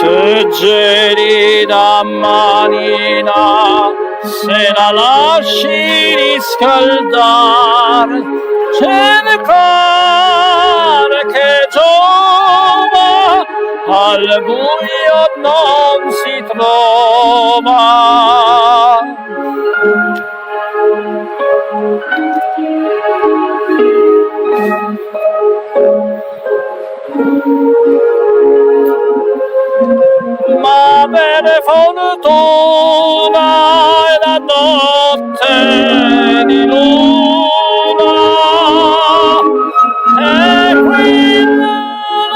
Teggeri da manina, se la lasci riscaldar, cercare che giova, al buio non si trova. Ma per fortuna è la notte di luna e qui non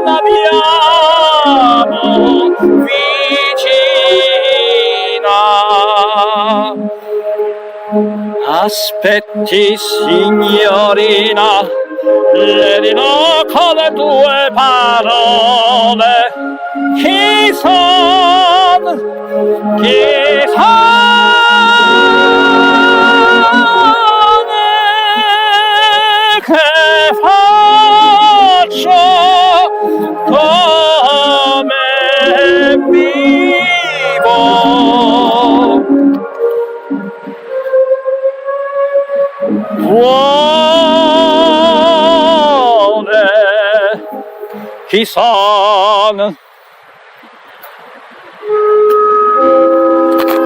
abbiamo vicina. Aspetti, signorina, le dirò con le tue parole chi son, che faccio, come vivo. Chi son?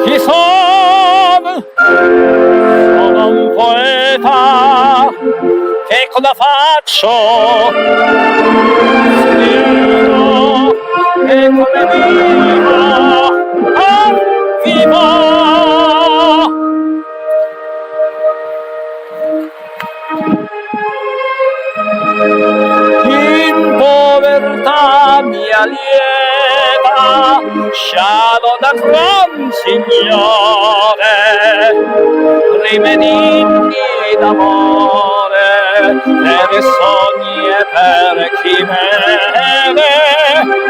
Chi son? Sono un poeta. Che cosa faccio? Scrivo. E come vivo? Ah, vivo! Mia lieta, scialo da gran signore, rimedini d'amore, per i sogni e per chimere,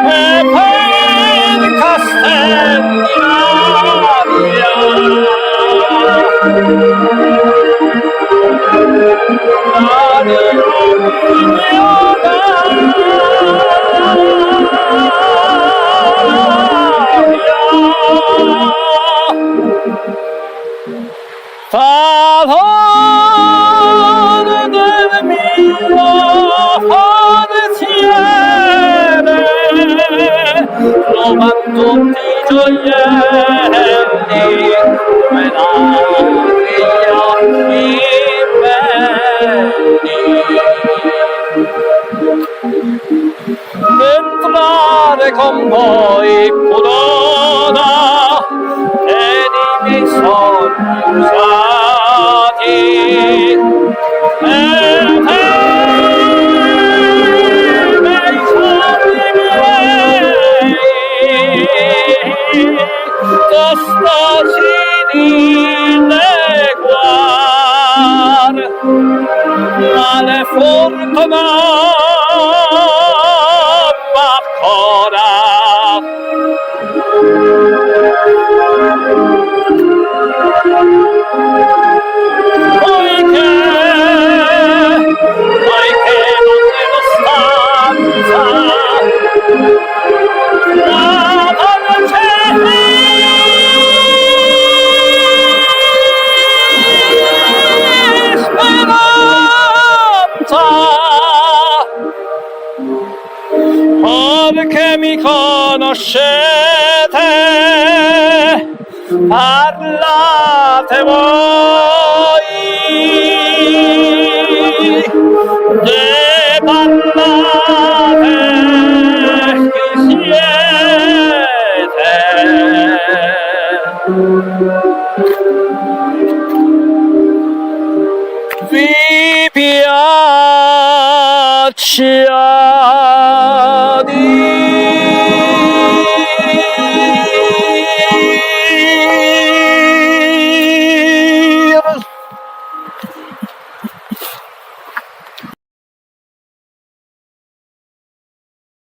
e per castelli d'aria. Favore del mio forziere, trovando tutti i gioielli, come gli occhi belli. Entrare con voi pudora ed i miei sogni usati e i miei sogni miei costosi di leguar, ma le fortuna poiché non devo stanza la dolce speranza, perché mi conoscete, parlate voi, parlate chi siete. Vi piace